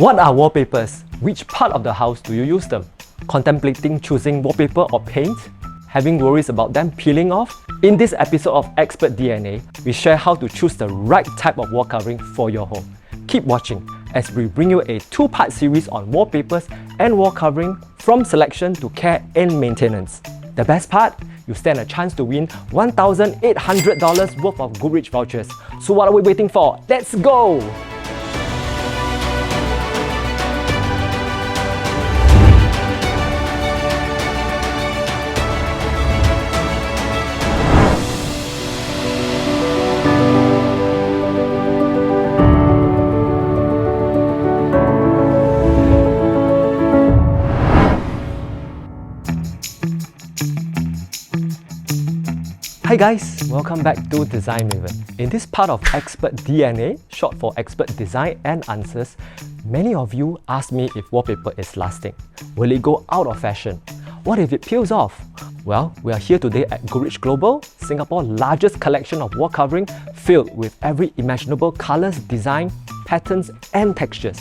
What are wallpapers? Which part of the house do you use them? Contemplating choosing wallpaper or paint? Having worries about them peeling off? In this episode of Expert DNA, we share how to choose the right type of wall covering for your home. Keep watching as we bring you a two-part series on wallpapers and wall covering from selection to care and maintenance. The best part? You stand a chance to win $1,800 worth of Goodrich vouchers. So what are we waiting for? Let's go! Hi guys, welcome back to Design Maven. In this part of Expert DNA, short for Expert Design and Answers, many of you ask me if wallpaper is lasting. Will it go out of fashion? What if it peels off? Well, we are here today at Goodrich Global, Singapore's largest collection of wall covering filled with every imaginable colours, design, patterns and textures.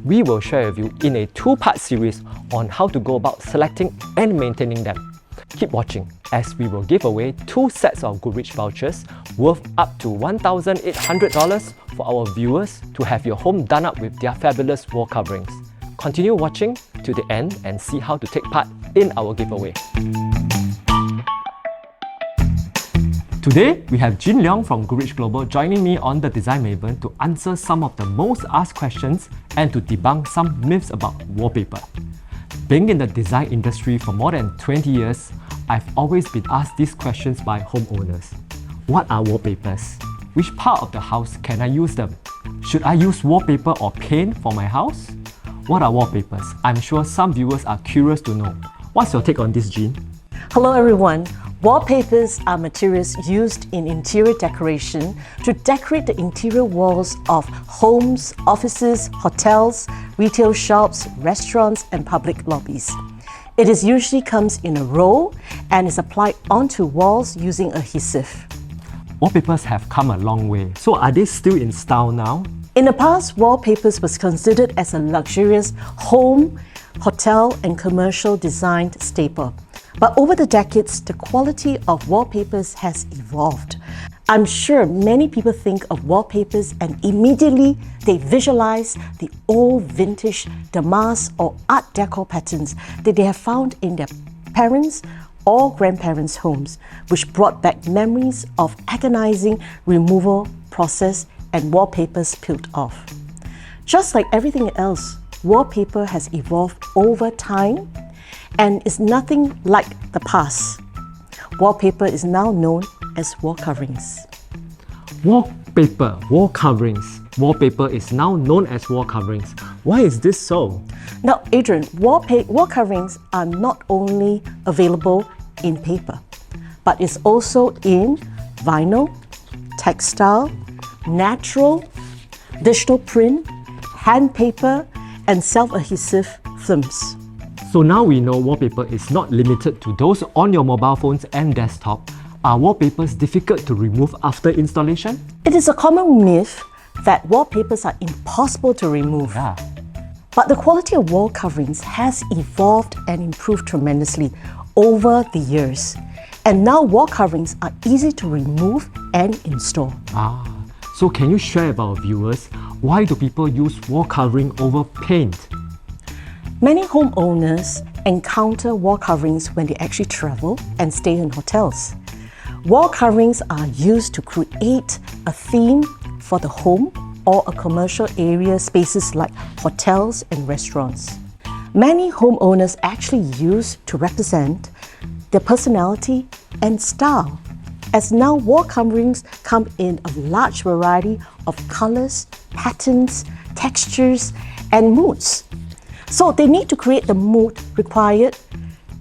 We will share with you in a two-part series on how to go about selecting and maintaining them. Keep watching as we will give away 2 sets of Goodrich vouchers worth up to $1,800 for our viewers to have your home done up with their fabulous wall coverings. Continue watching to the end and see how to take part in our giveaway. Today, we have Jin Leong from Goodrich Global joining me on the Design Maven to answer some of the most asked questions and to debunk some myths about wallpaper. Being in the design industry for more than 20 years, I've always been asked these questions by homeowners. What are wallpapers? Which part of the house can I use them? Should I use wallpaper or paint for my house? What are wallpapers? I'm sure some viewers are curious to know. What's your take on this, Jean? Hello everyone. Wallpapers are materials used in interior decoration to decorate the interior walls of homes, offices, hotels, retail shops, restaurants and public lobbies. It usually comes in a roll and is applied onto walls using adhesive. Wallpapers have come a long way. So are they still in style now? In the past, wallpapers was considered as a luxurious home, hotel and commercial designed staple. But over the decades, the quality of wallpapers has evolved. I'm sure many people think of wallpapers and immediately they visualize the old vintage damask or art deco patterns that they have found in their parents' or grandparents' homes, which brought back memories of agonizing removal process and wallpapers peeled off. Just like everything else, wallpaper has evolved over time and is nothing like the past. Wallpaper is now known as wall coverings. Wallpaper, wall coverings. Wallpaper is now known as wall coverings. Why is this so? Now, Adrian, wall coverings are not only available in paper, but it's also in vinyl, textile, natural, digital print, hand paper, and self-adhesive films. So now we know wallpaper is not limited to those on your mobile phones and desktop. Are wallpapers difficult to remove after installation? It is a common myth that wallpapers are impossible to remove. Yeah. But the quality of wall coverings has evolved and improved tremendously over the years. And now wall coverings are easy to remove and install. So can you share with our viewers, why do people use wall covering over paint? Many homeowners encounter wall coverings when they actually travel and stay in hotels. Wall coverings are used to create a theme for the home or a commercial area spaces like hotels and restaurants. Many homeowners actually use to represent their personality and style, as now wall coverings come in a large variety of colors, patterns, textures, and moods. So they need to create the mood required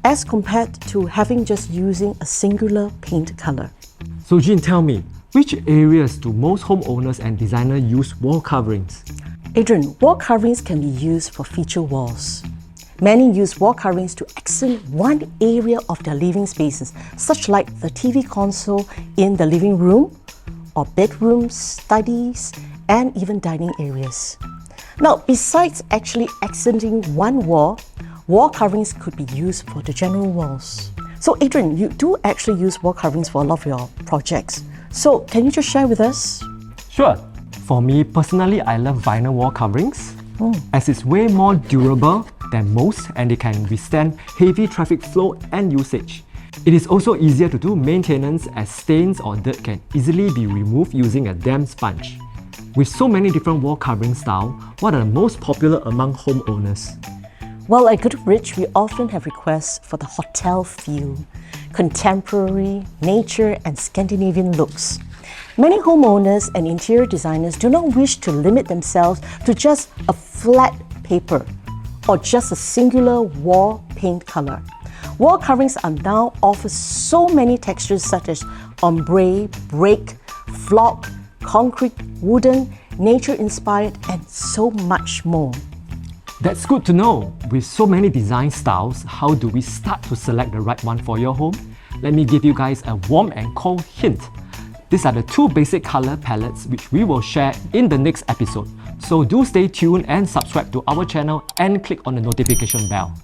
as compared to having just using a singular paint color. So Jean, tell me, which areas do most homeowners and designers use wall coverings? Adrian, wall coverings can be used for feature walls. Many use wall coverings to accent one area of their living spaces, such like the TV console in the living room, or bedrooms, studies, and even dining areas. Now, besides actually accenting one wall coverings could be used for the general walls. So Adrian, you do actually use wall coverings for a lot of your projects. So can you just share with us? Sure. For me personally, I love vinyl wall coverings as it's way more durable than most and they can withstand heavy traffic flow and usage. It is also easier to do maintenance as stains or dirt can easily be removed using a damp sponge. With so many different wall covering styles, what are the most popular among homeowners? Well, at Goodrich, we often have requests for the hotel feel, contemporary, nature and Scandinavian looks. Many homeowners and interior designers do not wish to limit themselves to just a flat paper or just a singular wall paint color. Wall coverings are now offer so many textures such as ombre, break, flock, concrete, wooden, nature-inspired, and so much more. That's good to know. With so many design styles, how do we start to select the right one for your home? Let me give you guys a warm and cold hint. These are the two basic color palettes which we will share in the next episode. So do stay tuned and subscribe to our channel and click on the notification bell.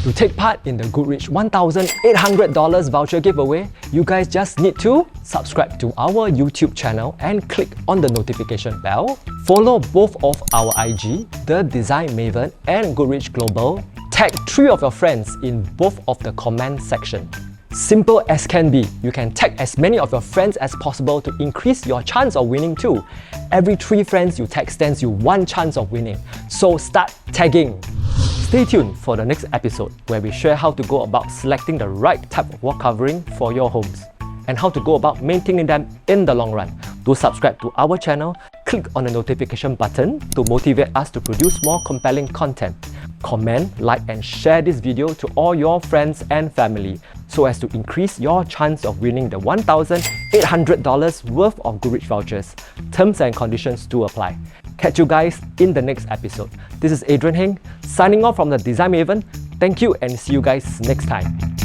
To take part in the Goodrich $1,800 voucher giveaway, you guys just need to subscribe to our YouTube channel and click on the notification bell. Follow both of our IG, the Design Maven and Goodrich Global. Tag 3 of your friends in both of the comment section. Simple as can be, you can tag as many of your friends as possible to increase your chance of winning too. Every 3 friends you tag stands you 1 chance of winning. So start tagging! Stay tuned for the next episode where we share how to go about selecting the right type of wall covering for your homes and how to go about maintaining them in the long run. Do subscribe to our channel, click on the notification button to motivate us to produce more compelling content. Comment, like and share this video to all your friends and family so as to increase your chance of winning the $1,800 worth of Goodrich vouchers. Terms and conditions do apply. Catch you guys in the next episode. This is Adrian Heng, signing off from the Design Maven. Thank you and see you guys next time.